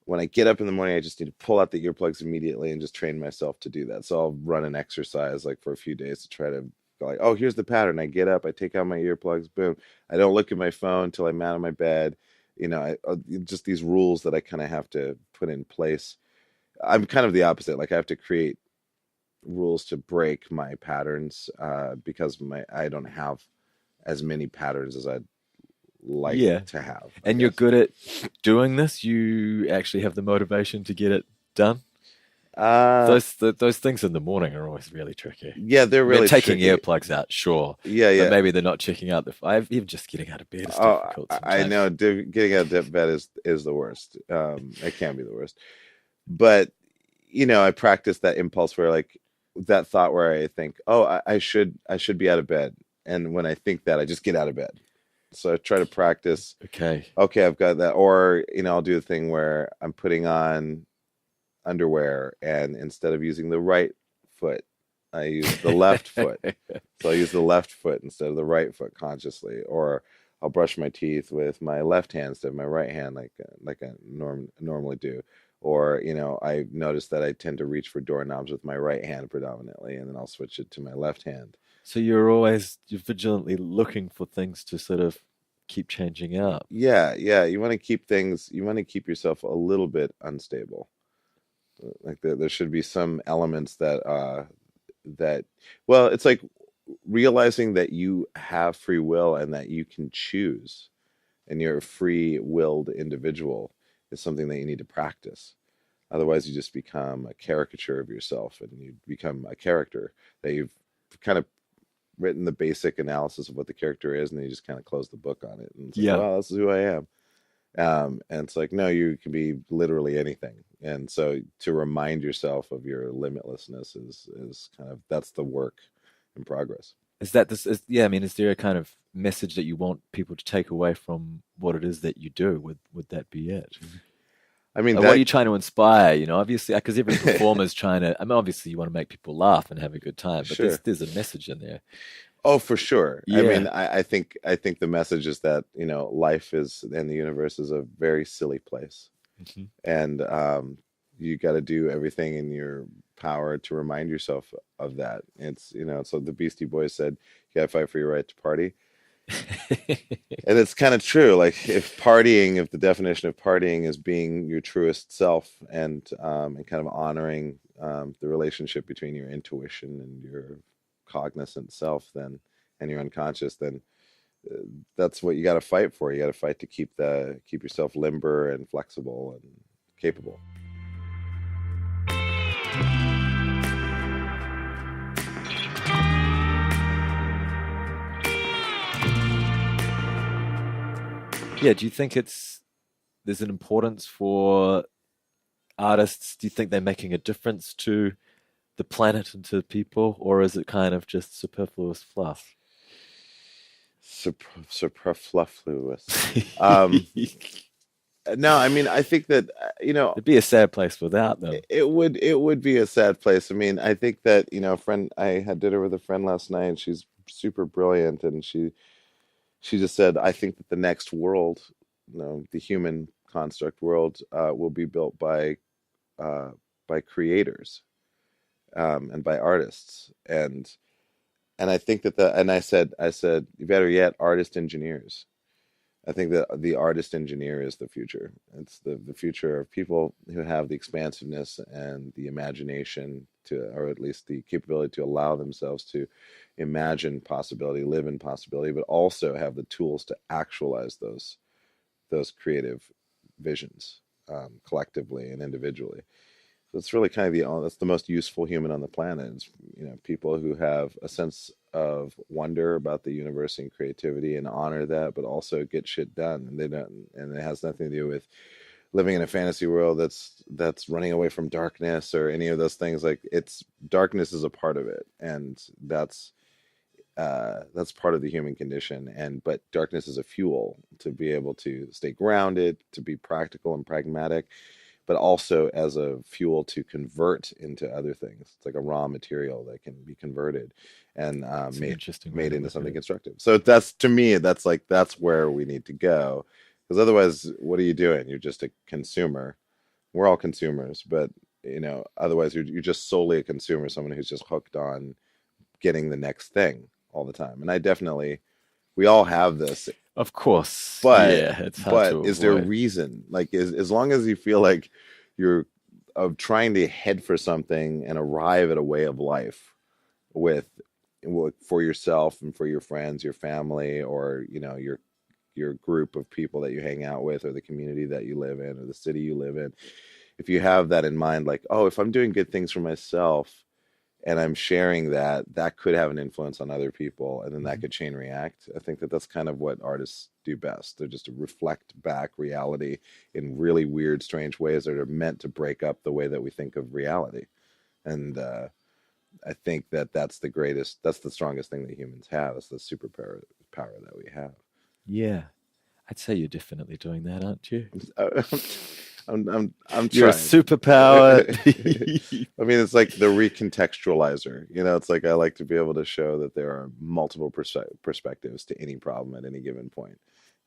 When I get up in the morning, I just need to pull out the earplugs immediately and just train myself to do that. So I'll run an exercise like for a few days to try to go like, oh, here's the pattern. I get up, I take out my earplugs, boom. I don't look at my phone until I'm out of my bed. Just these rules that I kind of have to put in place. I'm kind of the opposite. Like I have to create rules to break my patterns because I don't have as many patterns as I'd like to have. And you're good at doing this. You actually have the motivation to get it done. Those things in the morning are always really tricky. Yeah, they're really taking tricky. Earplugs out, sure. Yeah. But maybe they're not checking out even just getting out of bed is difficult. I know getting out of bed is the worst. It can be the worst. But I practice that impulse where like that thought where I think, oh, I should be out of bed, and when I think that, I just get out of bed. So I try to practice. Okay, I've got that. Or I'll do a thing where I'm putting on underwear, and instead of using the right foot, I use the left foot. So I use the left foot instead of the right foot consciously. Or I'll brush my teeth with my left hand instead of my right hand, like I normally do. Or I notice that I tend to reach for doorknobs with my right hand predominantly, and then I'll switch it to my left hand. So you're vigilantly looking for things to sort of keep changing up. Yeah. You want to keep yourself a little bit unstable. Like there should be some elements that it's like realizing that you have free will and that you can choose, and you're a free-willed individual is something that you need to practice. Otherwise, you just become a caricature of yourself, and you become a character that you've kind of written the basic analysis of what the character is, and then you just kind of close the book on it. And it's like, well, this is who I am. And it's like, no, you can be literally anything. And so to remind yourself of your limitlessness is kind of, that's the work in progress. Is there a kind of message that you want people to take away from what it is that you do? Would that be it? I mean, what are you trying to inspire? Obviously, because every performer's trying to. Obviously, you want to make people laugh and have a good time, but there's a message in there. Oh, for sure. Yeah. I mean, I think the message is that life is, and the universe is a very silly place, and you got to do everything in your power to remind yourself of that. It's so the Beastie Boys said, "You got to fight for your right to party." And it's kind of true. Like if the definition of partying is being your truest self and kind of honoring the relationship between your intuition and your cognizant self, then and your unconscious, then that's what you got to fight for. You got to fight to keep yourself limber and flexible and capable. Yeah, do you think there's an importance for artists? Do you think they're making a difference to the planet and to people, or is it kind of just superfluous fluff? Superfluous. No, I mean, I think that it'd be a sad place without them. It would be a sad place. I mean, I think that I had dinner with a friend last night, and she's super brilliant, and she just said, I think that the next world, the human construct world, will be built by creators and by artists, and I think that and I said better yet, artist engineers. I think that the artist engineer is the future. It's the future of people who have the expansiveness and the imagination or at least the capability to allow themselves to imagine possibility, live in possibility, but also have the tools to actualize those creative visions collectively and individually. So it's really kind of that's the most useful human on the planet. It's, people who have a sense of wonder about the universe and creativity and honor that, but also get shit done. And it has nothing to do with living in a fantasy world that's running away from darkness or any of those things. Like darkness is a part of it, and that's part of the human condition. But darkness is a fuel to be able to stay grounded, to be practical and pragmatic, but also as a fuel to convert into other things. It's like a raw material that can be converted and made into something constructive. So that's, to me, that's where we need to go. Because otherwise, what are you doing? You're just a consumer. We're all consumers, but otherwise you're just solely a consumer, someone who's just hooked on getting the next thing all the time. And we all have this. Of course. But yeah, it's hard to is there a reason? Like, as long as you feel like you're trying to head for something and arrive at a way of life for yourself and for your friends, your family, or your group of people that you hang out with, or the community that you live in, or the city you live in, if you have that in mind, like, oh, if I'm doing good things for myself and I'm sharing that could have an influence on other people, and then that could chain react. I think that that's kind of what artists do best. They're just to reflect back reality in really weird, strange ways that are meant to break up the way that we think of reality. And I think that's the strongest thing that humans have. It's the superpower that we have. Yeah, I'd say you're definitely doing that, aren't you? I'm You're trying. A superpower. I mean, it's like the recontextualizer. It's like I like to be able to show that there are multiple perspectives to any problem at any given point,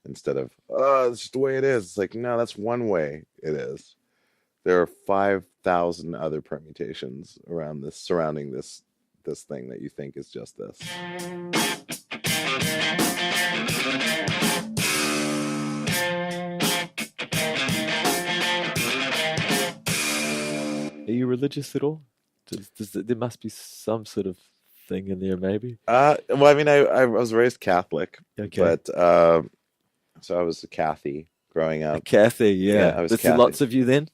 instead of it's just the way it is. It's like, no, that's one way it is. There are 5,000 other permutations surrounding this thing that you think is just this. Are you religious at all? There must be some sort of thing in there, maybe. Well, I mean, I was raised Catholic, okay, but so I was a Cathy growing up. Cathy, yeah. I was There's Cathy. lots of you then.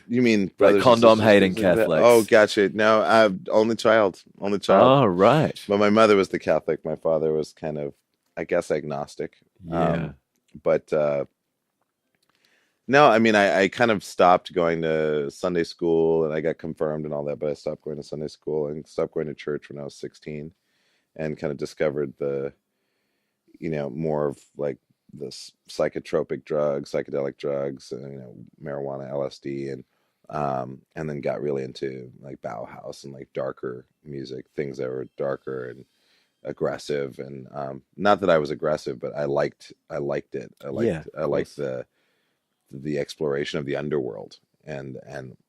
You mean like condom hating Catholics? Oh, gotcha. No, only child. Oh, right. But my mother was the Catholic. My father was kind of, I guess, agnostic. Yeah. But no, I mean, I kind of stopped going to Sunday school, and I got confirmed and all that, but I stopped going to Sunday school and stopped going to church when I was 16, and kind of discovered the, more of like the psychotropic drugs, psychedelic drugs, marijuana, LSD, and then got really into like Bauhaus and like darker music, things that were darker and aggressive. And not that I was aggressive, but I liked it. I liked the exploration of the underworld, and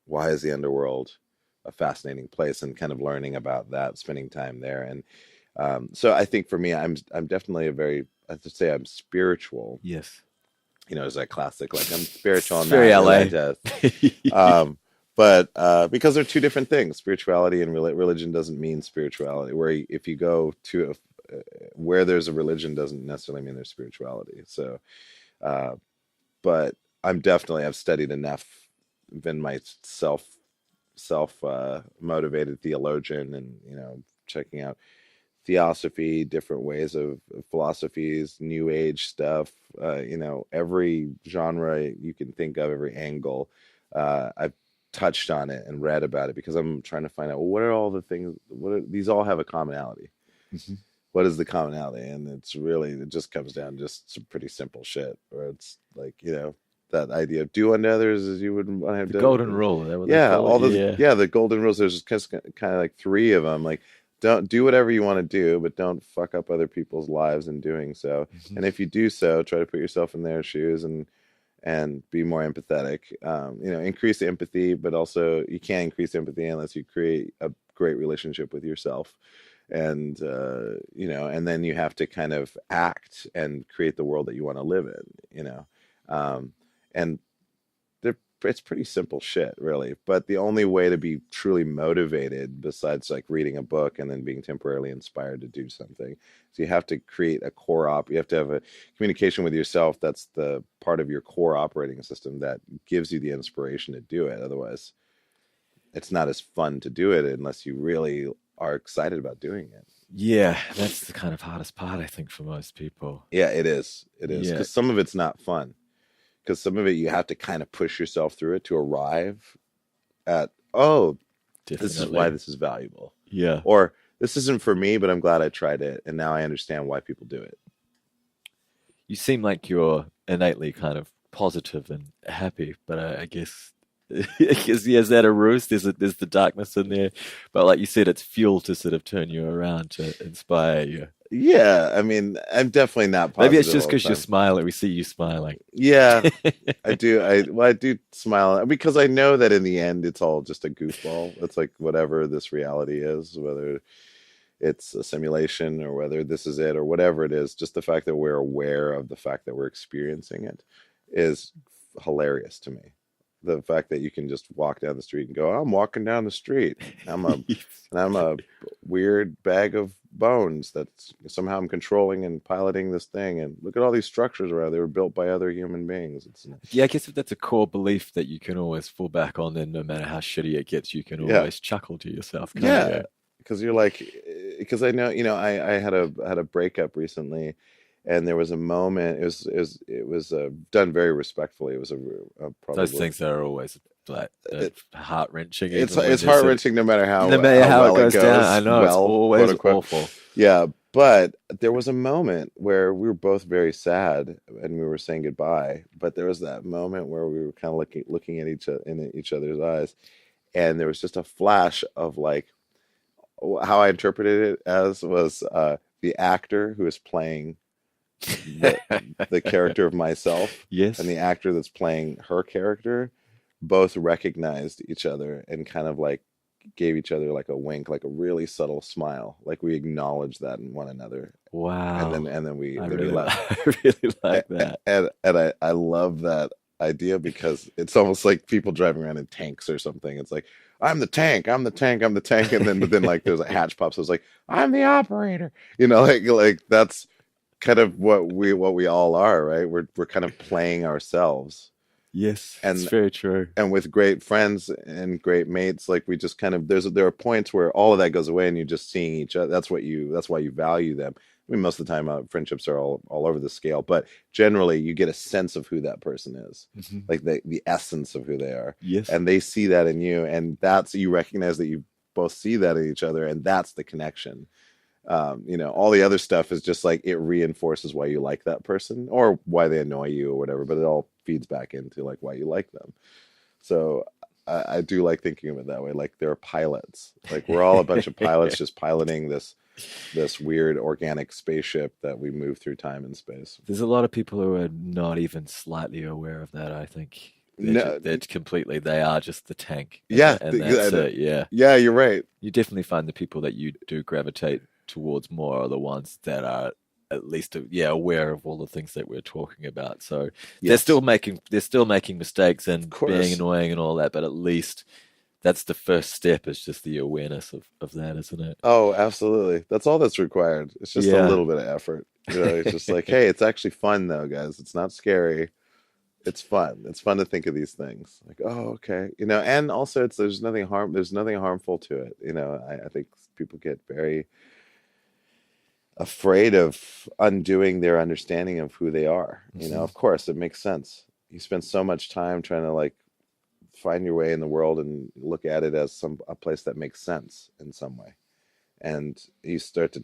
why is the underworld a fascinating place, and kind of learning about that, spending time there. And So I think for me, I'm definitely I have to say I'm spiritual. Yes. There's that classic, like I'm spiritual and very not LA. religious. But because they're two different things, spirituality and religion doesn't mean spirituality. Where if you go to where there's a religion doesn't necessarily mean there's spirituality. So, but I've studied enough, been myself motivated theologian, and checking out theosophy, different ways of philosophies, new age stuff, every genre you can think of, every angle. I've touched on it and read about it because I'm trying to find out, well, what are all the things, these all have a commonality. Mm-hmm. What is the commonality? And it just comes down to just some pretty simple shit, where it's like, that idea of do unto others as you would want to have done. Golden rule. The golden rules. There's just kind of like 3 of them. Like, don't do whatever you want to do, but don't fuck up other people's lives in doing so. Mm-hmm. And if you do so, try to put yourself in their shoes and be more empathetic. Increase empathy, but also you can't increase empathy unless you create a great relationship with yourself. And and then you have to kind of act and create the world that you want to live in. And it's pretty simple shit, really. But the only way to be truly motivated, besides like reading a book and then being temporarily inspired to do something, so you have to create a core you have to have a communication with yourself. That's the part of your core operating system that gives you the inspiration to do it. Otherwise, it's not as fun to do it unless you really are excited about doing it. Yeah, that's the kind of hardest part, I think, for most people. Yeah, it is. It is. Yeah. Because some of it's not fun. Because some of it you have to kind of push yourself through it to arrive at, this is why this is valuable. Yeah. Or this isn't for me, but I'm glad I tried it, and now I understand why people do it. You seem like you're innately kind of positive and happy, but I guess is that a ruse? There's the darkness in there, but like you said, it's fuel to sort of turn you around, to inspire you. Yeah, I mean, I'm definitely not positive. Maybe it's just because you're smiling. We see you smiling. Yeah, I do. I do smile because I know that in the end, it's all just a goofball. It's like whatever this reality is, whether it's a simulation or whether this is it or whatever it is. Just the fact that we're aware of the fact that we're experiencing it is hilarious to me. The fact that you can just walk down the street and go, I'm walking down the street. I'm a weird bag of bones that somehow I'm controlling and piloting this thing. And look at all these structures around. They were built by other human beings. Yeah, I guess if that's a core belief that you can always fall back on, then no matter how shitty it gets, you can always chuckle to yourself. Yeah, because you're like, because I know, I had a breakup recently. And there was a moment. It was done very respectfully. It was a probably those things that are always like heart wrenching. It's heart wrenching no matter how well it goes down. I know it's always awful. Yeah, but there was a moment where we were both very sad and we were saying goodbye. But there was that moment where we were kind of looking at each other's eyes, and there was just a flash of like how I interpreted it as was the actor who is playing the character of myself, yes, and the actor that's playing her character both recognized each other and kind of like gave each other like a wink, like a really subtle smile, like we acknowledged that in one another. Wow. And then we really left. I really like that. And I love that idea because it's almost like people driving around in tanks or something. It's like, I'm the tank, I'm the tank, I'm the tank, and then like there's a hatch pops. So it's like, I'm the operator. Like that's kind of what we all are, right? We're kind of playing ourselves. Yes, and it's very true. And with great friends and great mates, like we just kind of there are points where all of that goes away, and you're just seeing each other. That's why you value them. I mean, most of the time, friendships are all over the scale, but generally, you get a sense of who that person is, like the essence of who they are. Yes, and they see that in you, and you recognize that you both see that in each other, and that's the connection. All the other stuff is just like it reinforces why you like that person or why they annoy you or whatever, but it all feeds back into like why you like them. So I do like thinking of it that way. Like they're pilots, like we're all a bunch of pilots just piloting this weird organic spaceship that we move through time and space. There's a lot of people who are not even slightly aware of that, I think. They're completely, they are just the tank. Yeah. And that's it, yeah. Yeah, you're right. You definitely find the people that you do gravitate towards more are the ones that are at least aware of all the things that we're talking about. So they're still making mistakes and being annoying and all that, but at least that's the first step, is just the awareness of that, isn't it? Oh, absolutely. That's all that's required. It's just a little bit of effort. It's just like, hey, it's actually fun though, guys. It's not scary. It's fun. It's fun to think of these things. Like, oh, okay. And also there's nothing harmful to it. I think people get very afraid of undoing their understanding of who they are. Of course, it makes sense. You spend so much time trying to like find your way in the world and look at it as a place that makes sense in some way. And you start to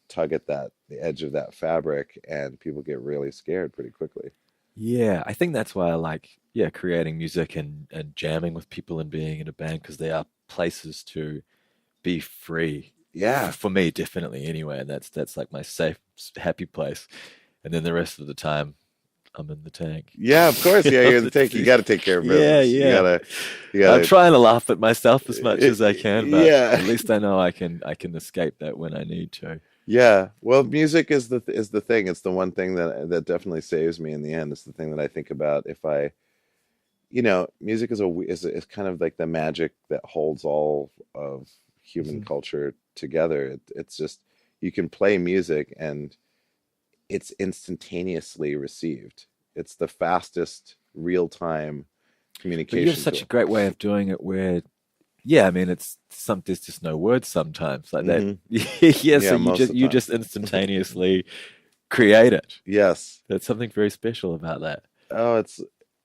tug at the edge of that fabric, and people get really scared pretty quickly. Yeah, I think that's why I like creating music and jamming with people and being in a band, because they are places to be free. Yeah, for me, definitely. Anyway, and that's like my safe, happy place. And then the rest of the time, I'm in the tank. Yeah, of course. Yeah, you're in the tank. You got to take care of business. Yeah. You gotta. I'm trying to laugh at myself as much as I can, but at least I know I can escape that when I need to. Yeah. Well, music is the thing. It's the one thing that definitely saves me in the end. It's the thing that I think about if I, music is kind of like the magic that holds all of human culture together. It's just, you can play music and it's instantaneously received. It's the fastest real-time communication. But you have such a great way of doing it where, there's just no words sometimes like that. So you just instantaneously create it. Yes. There's something very special about that. Oh,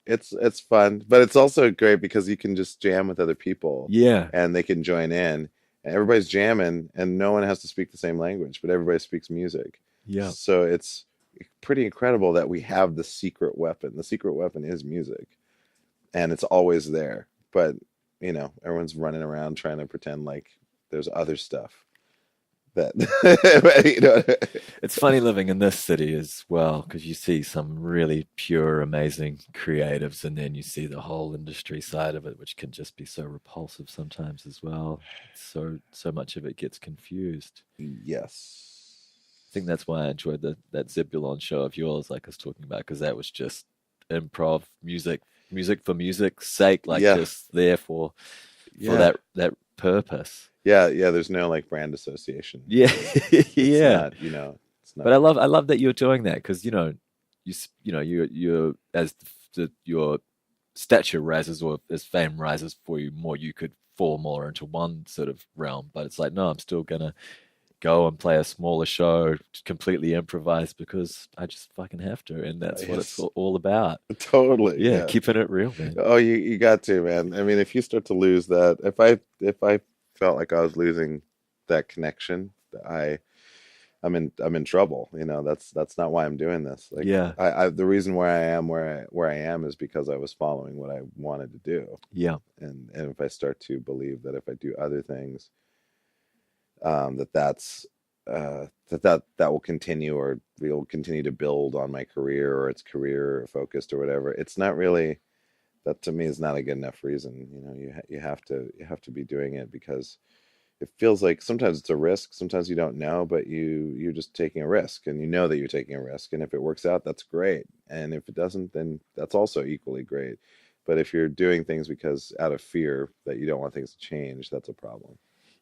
it's fun, but it's also great because you can just jam with other people. Yeah. And they can join in, and everybody's jamming, and no one has to speak the same language, but everybody speaks music. Yeah. So it's pretty incredible that we have the secret weapon. The secret weapon is music, and it's always there. But, everyone's running around trying to pretend like there's other stuff that, It's funny living in this city as well, because you see some really pure, amazing creatives, and then you see the whole industry side of it, which can just be so repulsive sometimes as well. So much of it gets confused. Yes. I think that's why I enjoyed that Zebulon show of yours, like I was talking about, because that was just improv music for music's sake, just there for that purpose. Yeah, there's no like brand association. Yeah, yeah. It's not. But I love that you're doing that, because you as your stature rises, or as fame rises for you more, you could fall more into one sort of realm. But it's like, no, I'm still gonna go and play a smaller show, completely improvise, because I just fucking have to, and that's what it's all about. Totally. Yeah, keeping it real, man. Oh, you got to, man. I mean, if you start to lose that, if I felt like I was losing that connection, I'm in trouble. That's not why I'm doing this. Like, the reason why I am where I am is because I was following what I wanted to do. Yeah. And if I start to believe that if I do other things, that will continue, or we'll continue to build on my career, or it's career focused or whatever. It's not really, that to me is not a good enough reason. You have to be doing it because it feels like sometimes it's a risk. Sometimes you don't know, but you're just taking a risk, and that you're taking a risk. And if it works out, that's great. And if it doesn't, then that's also equally great. But if you're doing things because out of fear that you don't want things to change, that's a problem.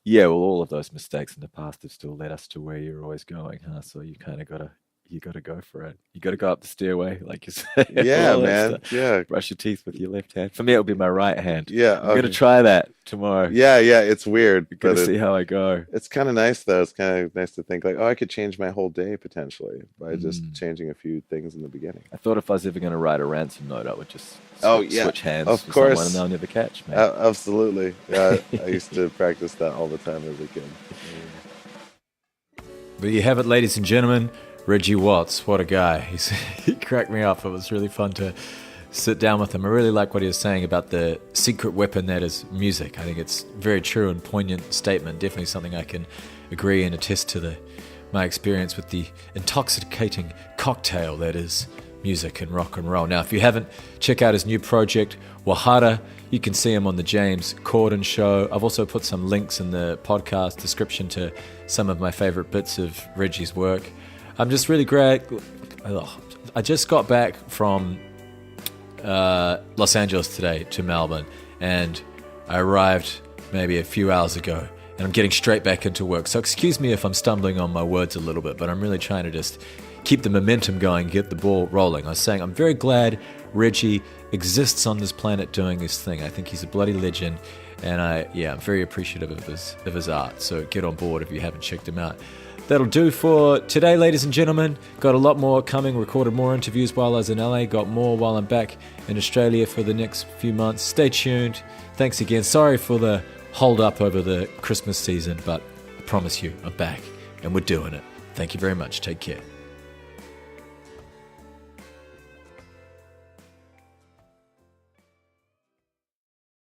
Yeah, well, all of those mistakes in the past have still led us to where you're always going, huh? So you kind of gotta go for it. You gotta go up the stairway, like you said. Yeah, man. Yeah. Brush your teeth with your left hand. For me, it'll be my right hand. Yeah. I'm gonna try that tomorrow. Yeah. It's weird. You're gonna see how I go. It's kind of nice though. It's kind of nice to think like, oh, I could change my whole day potentially by just changing a few things in the beginning. I thought if I was ever gonna write a ransom note, I would just switch hands of with course. someone and they'll never catch me. Absolutely. Yeah, I used to practice that all the time as a kid. There you have it, ladies and gentlemen. Reggie Watts, what a guy. He cracked me up. It was really fun to sit down with him. I really like what he was saying about the secret weapon that is music. I think it's very true and poignant statement. Definitely something I can agree and attest to my experience with the intoxicating cocktail that is music and rock and roll. Now, if you haven't, check out his new project, Wajatta. You can see him on the James Corden show. I've also put some links in the podcast description to some of my favorite bits of Reggie's work. I'm just really glad. I just got back from Los Angeles today to Melbourne, and I arrived maybe a few hours ago, and I'm getting straight back into work. So excuse me if I'm stumbling on my words a little bit, but I'm really trying to just keep the momentum going, get the ball rolling. I was saying I'm very glad Reggie exists on this planet doing his thing. I think he's a bloody legend, and I'm very appreciative of his art. So get on board if you haven't checked him out. That'll do for today, ladies and gentlemen. Got a lot more coming, recorded more interviews while I was in LA, got more while I'm back in Australia for the next few months. Stay tuned. Thanks again. Sorry for the hold up over the Christmas season, but I promise you I'm back and we're doing it. Thank you very much. Take care.